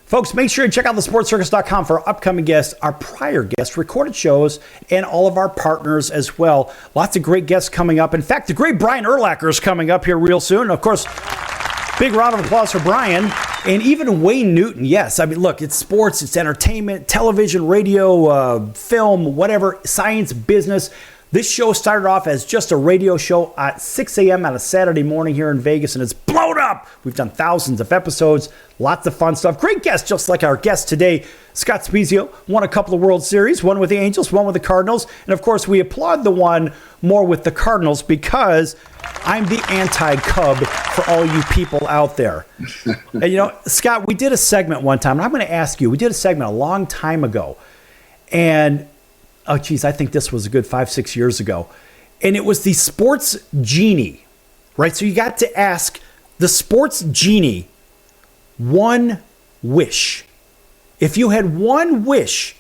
Folks, make sure you check out thesportscircus.com for our upcoming guests, our prior guests, recorded shows, and all of our partners as well. Lots of great guests coming up. In fact, the great Brian Urlacher is coming up here real soon. Of course, big round of applause for Brian. And even Wayne Newton, yes. I mean, look, it's sports, it's entertainment, television, radio, film, whatever, science, business. This show started off as just a radio show at 6 a.m. on a Saturday morning here in Vegas, and it's blown up. We've done thousands of episodes, lots of fun stuff. Great guests, just like our guest today, Scott Spiezio, won a couple of World Series, one with the Angels, one with the Cardinals. And, of course, we applaud the one more with the Cardinals because I'm the anti-Cub for all you people out there. And, you know, Scott, we did a segment one time, and I'm going to ask you, we did a segment a long time ago, and oh, geez, I think this was a good 5-6 years ago. And it was the Sports Genie, right? So you got to ask the Sports Genie one wish. If you had one wish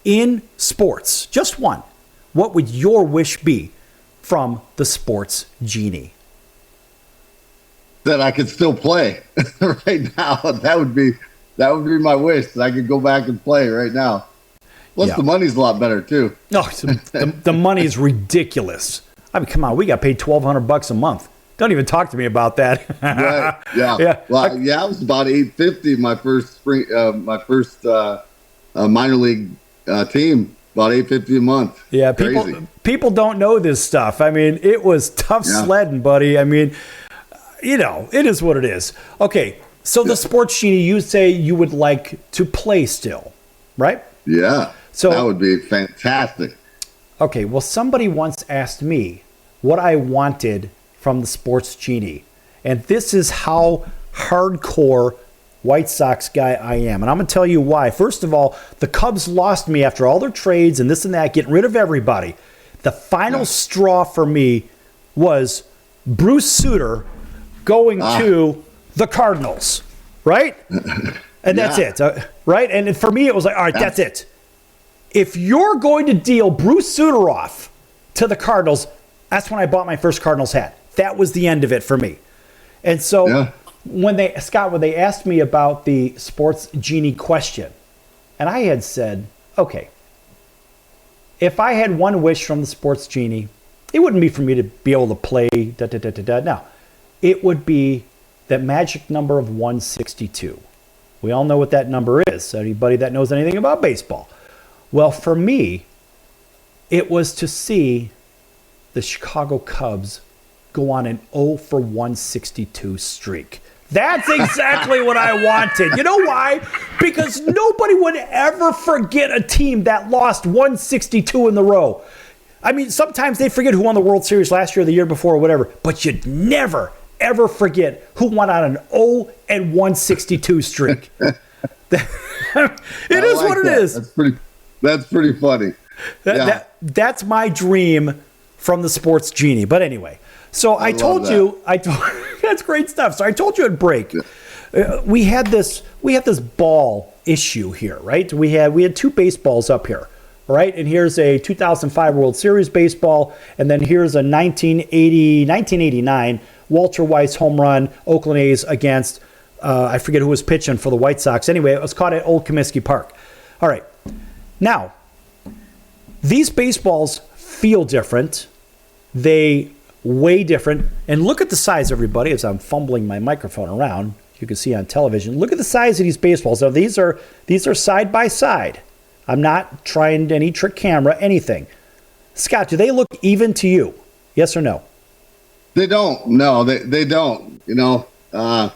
in sports, just one, what would your wish be from the Sports Genie? That I could still play right now. That would be my wish, that I could go back and play right now. Plus, the money's a lot better, too. No, the money is ridiculous. I mean, come on, we got paid $1,200 a month. Don't even talk to me about that. Right, yeah. Well, I was about $850 my first minor league team, about $850 a month. Yeah, people don't know this stuff. I mean, it was tough sledding, buddy. I mean, you know, it is what it is. Okay, so the Sports Genie, you say you would like to play still, right? Yeah. So that would be fantastic. Okay, well, somebody once asked me what I wanted from the Sports Genie. And this is how hardcore White Sox guy I am. And I'm going to tell you why. First of all, the Cubs lost me after all their trades and this and that, getting rid of everybody. The final straw for me was Bruce Sutter going to the Cardinals, right? And that's it, right? And for me, it was like, all right, that's it. If you're going to deal Bruce Sutter off to the Cardinals, that's when I bought my first Cardinals hat. That was the end of it for me. And so when they asked me about the Sports Genie question, and I had said, okay, if I had one wish from the Sports Genie, it wouldn't be for me to be able to play No, it would be that magic number of 162. We all know what that number is. Anybody that knows anything about baseball. Well, for me, it was to see the Chicago Cubs go on an 0-for-162 streak. That's exactly what I wanted. You know why? Because nobody would ever forget a team that lost 162 in the row. I mean, sometimes they forget who won the World Series last year or the year before or whatever, but you'd never, ever forget who went on an 0-162 streak. It is what it is. That's pretty funny. That's my dream from the Sports Genie. But anyway, so I told you, that's great stuff. So I told you at break, we had this ball issue here, right? We had two baseballs up here, right? And here's a 2005 World Series baseball, and then here's a 1989 Walter Weiss home run, Oakland A's against, I forget who was pitching for the White Sox. Anyway, it was caught at Old Comiskey Park. All right. Now, these baseballs feel different. They weigh different. And look at the size, everybody, as I'm fumbling my microphone around. You can see on television. Look at the size of these baseballs. Now, these are side by side. I'm not trying any trick camera, anything. Scott, do they look even to you? Yes or no? They don't. No, they don't. I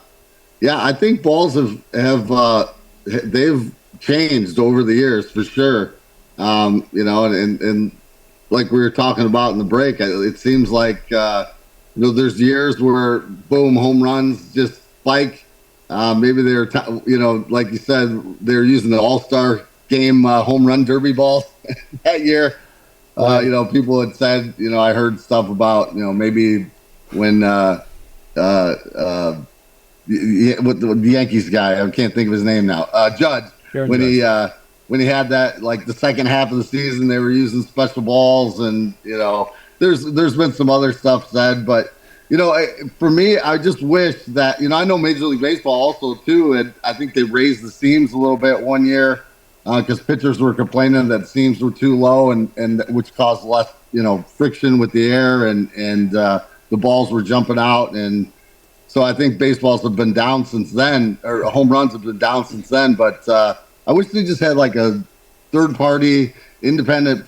think balls have they've changed over the years for sure. And like we were talking about in the break, it seems like there's years where boom, home runs just spike. Maybe they're like you said, they're using the All-Star Game home run derby balls that year. People had said, I heard stuff about maybe when with the Yankees guy, I can't think of his name now, Judge, when he had that, like the second half of the season, they were using special balls, and there's been some other stuff said, but for me, I just wish that I know Major League Baseball also too, and I think they raised the seams a little bit one year because pitchers were complaining that seams were too low, and which caused less friction with the air, and the balls were jumping out, and so I think baseballs have been down since then, or home runs have been down since then. But I wish they just had like a third-party, independent,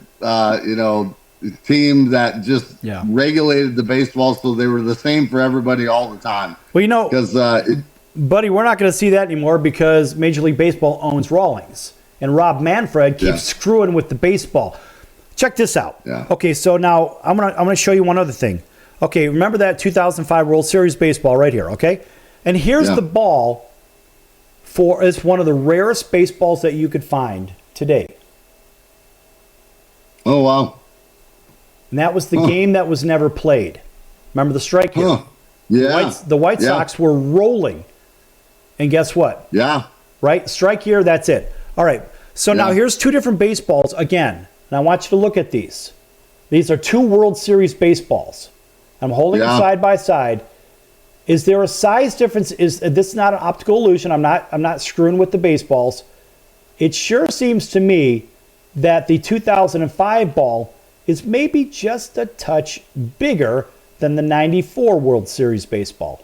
team that just regulated the baseball so they were the same for everybody all the time. Well, because buddy, we're not going to see that anymore because Major League Baseball owns Rawlings, and Rob Manfred keeps screwing with the baseball. Check this out. Yeah. Okay, so now I'm gonna show you one other thing. Okay, remember that 2005 World Series baseball right here, okay? And here's the ball it's one of the rarest baseballs that you could find today. Oh, wow. And that was the game that was never played. Remember the strike here? Yeah. The White Sox were rolling. And guess what? Yeah. Right? Strike here, that's it. All right. So now here's two different baseballs again. And I want you to look at these. These are two World Series baseballs. I'm holding them side by side. Is there a size difference? Is this not an optical illusion? I'm not screwing with the baseballs. It sure seems to me that the 2005 ball is maybe just a touch bigger than the 94 World Series baseball.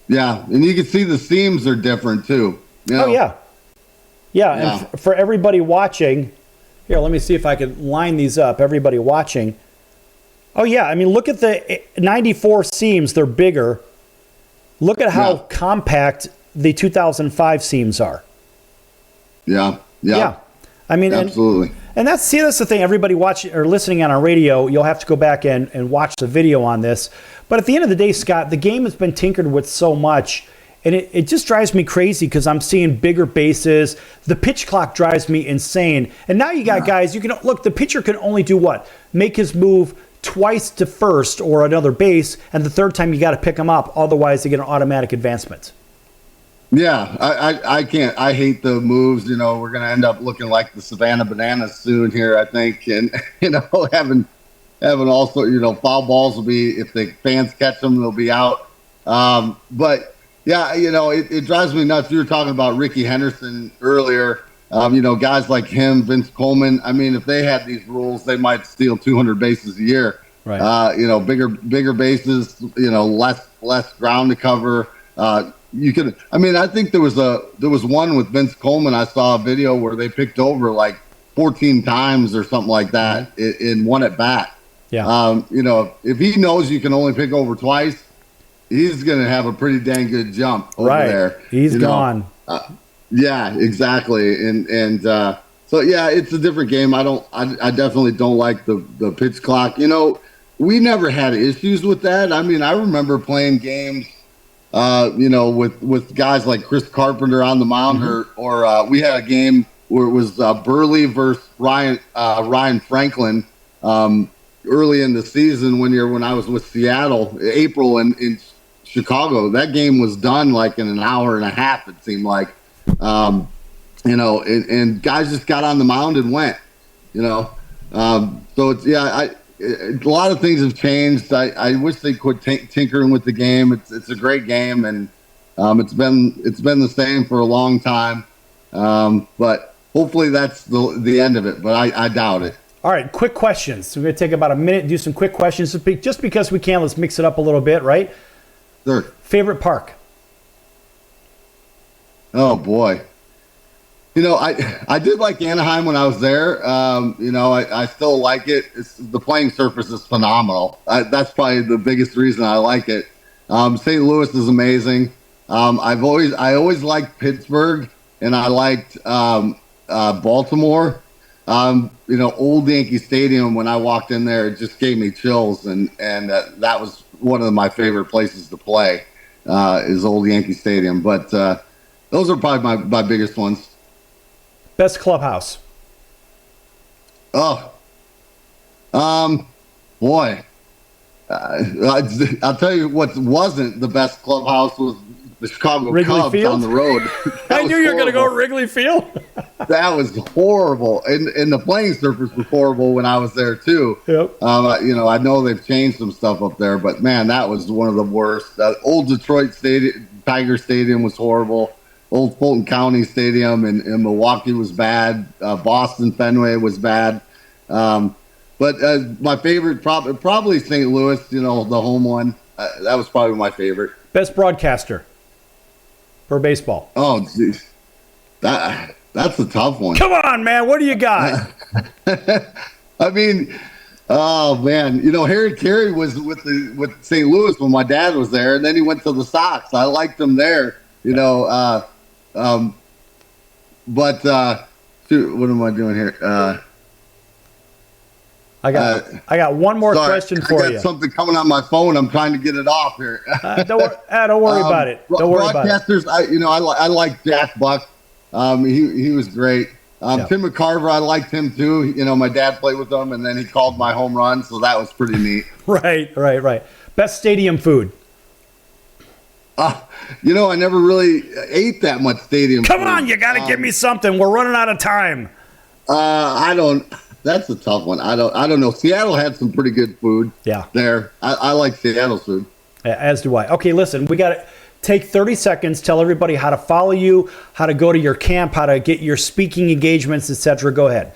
Yeah, and you can see the seams are different too. Oh, yeah. And for everybody watching, here, let me see if I can line these up. Everybody watching. Oh, yeah. I mean, look at the 94 seams. They're bigger. Look at how compact the 2005 seams are. Yeah. I mean, absolutely. And that's the thing. Everybody watching or listening on our radio, you'll have to go back and watch the video on this. But at the end of the day, Scott, the game has been tinkered with so much. And it just drives me crazy because I'm seeing bigger bases. The pitch clock drives me insane. And now you got guys, the pitcher can only do what? Make his move twice to first or another base, and the third time you got to pick them up. Otherwise, they get an automatic advancement. Yeah, I can't. I hate the moves. We're going to end up looking like the Savannah Bananas soon here, I think. And, having also, foul balls will be, if the fans catch them, they'll be out. But, yeah, it drives me nuts. You were talking about Ricky Henderson earlier. Guys like him, Vince Coleman. I mean, if they had these rules, they might steal 200 bases a year. Right. Bigger bases. Less ground to cover. I think there was one with Vince Coleman. I saw a video where they picked over like 14 times or something like that in one at bat. Yeah. If he knows you can only pick over twice, he's going to have a pretty dang good jump over there. He's gone. Yeah, exactly. And so, yeah, it's a different game. I definitely don't like the pitch clock. we never had issues with that. I mean, I remember playing games, with guys like Chris Carpenter on the mound, or we had a game where it was Burley versus Ryan Franklin early in the season when I was with Seattle, April in Chicago. That game was done like in an hour and a half, it seemed like. And guys just got on the mound and went, So it's, a lot of things have changed. I wish they quit tinkering with the game. It's a great game, and it's been the same for a long time. But hopefully that's the end of it. But I doubt it. All right, quick questions. So we're going to take about a minute and do some quick questions. Just because we can, let's mix it up a little bit, right? Sure. Favorite park? Oh, boy. I did like Anaheim when I was there. I still like it. The playing surface is phenomenal. That's probably the biggest reason I like it. St. Louis is amazing. I always liked Pittsburgh, and I liked Baltimore. Old Yankee Stadium, when I walked in there, it just gave me chills, and that was one of my favorite places to play, is Old Yankee Stadium. But those are probably my biggest ones. Best clubhouse? Oh, boy. I'll tell you what wasn't the best clubhouse was the Chicago Wrigley Cubs Field? on the road. I knew you were going to go Wrigley Field. That was horrible. And the playing surface was horrible when I was there, too. Yep. I know they've changed some stuff up there, but, man, that was one of the worst. Old Detroit Tiger Stadium was horrible. Old Fulton County Stadium in Milwaukee was bad. Boston Fenway was bad. But my favorite, probably St. Louis, the home one. That was probably my favorite. Best broadcaster for baseball? Oh, geez. That's a tough one. Come on, man. What do you got? I mean, oh, man. Harry Carey was with St. Louis when my dad was there, and then he went to the Sox. I liked him there, But shoot, what am I doing here? I got one more question for you. I got something coming on my phone. I'm trying to get it off here. Don't worry about it. Don't worry about it. Broadcasters, I like Jack Buck. He was great. Tim McCarver, I liked him too. My dad played with him, and then he called my home run, so that was pretty neat. Right. Best stadium food? I never really ate that much stadium Come food. on, you got to give me something. We're running out of time. I don't. That's a tough one. I don't know. Seattle had some pretty good food. Yeah. There. I like Seattle's food. As do I. Okay, listen, we got to take 30 seconds. Tell everybody how to follow you, how to go to your camp, how to get your speaking engagements, etc. Go ahead.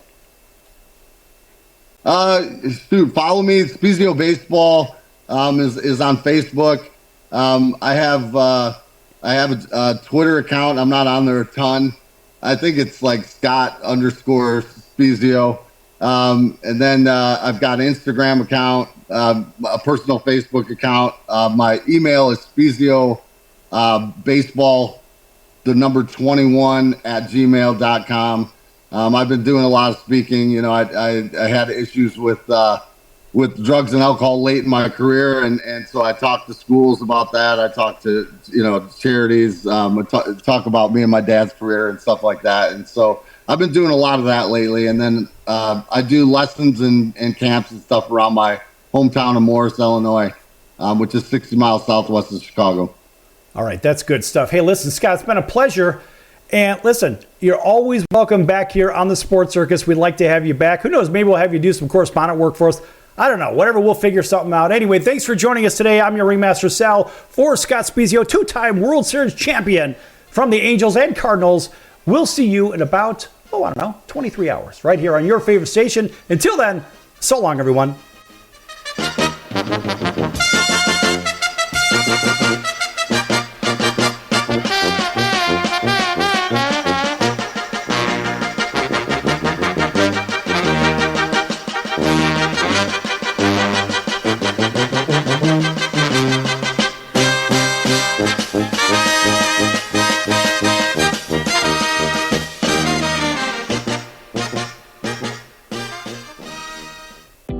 Follow me. Spiezio Baseball is on Facebook. I have a Twitter account. I'm not on there a ton. I think it's like Scott_Spiezio. And then I've got an Instagram account, a personal Facebook account. My email is Spiezio baseball, the number 21 at gmail.com. I've been doing a lot of speaking. I had issues with drugs and alcohol late in my career, and so I talked to schools about that. I talked to charities, talk about me and my dad's career and stuff like that. And so I've been doing a lot of that lately. And then I do lessons and camps and stuff around my hometown of Morris, Illinois, which is 60 miles southwest of Chicago. All right, that's good stuff. Hey, listen, Scott, it's been a pleasure. And listen, you're always welcome back here on the Sports Circus. We'd like to have you back. Who knows? Maybe we'll have you do some correspondent work for us. I don't know. Whatever, we'll figure something out. Anyway, thanks for joining us today. I'm your Ringmaster Sal for Scott Spiezio, two-time World Series champion from the Angels and Cardinals. We'll see you in about, 23 hours right here on your favorite station. Until then, so long, everyone.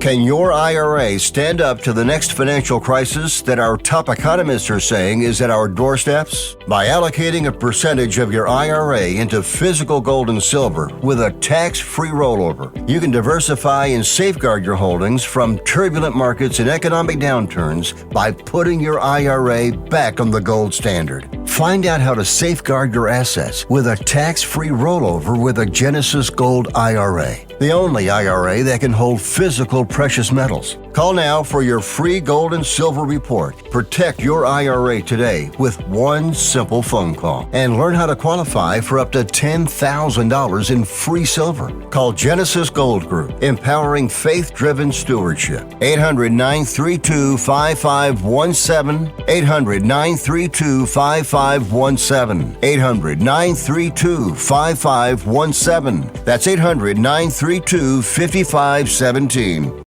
Can your IRA stand up to the next financial crisis that our top economists are saying is at our doorsteps? By allocating a percentage of your IRA into physical gold and silver with a tax-free rollover, you can diversify and safeguard your holdings from turbulent markets and economic downturns by putting your IRA back on the gold standard. Find out how to safeguard your assets with a tax-free rollover with a Genesis Gold IRA, the only IRA that can hold physical precious metals. Call now for your free gold and silver report. Protect your IRA today with one simple phone call and learn how to qualify for up to $10,000 in free silver. Call Genesis Gold Group, empowering faith-driven stewardship. 800-932-5517. 800-932-5517. 800-932-5517. That's 800-932-5517.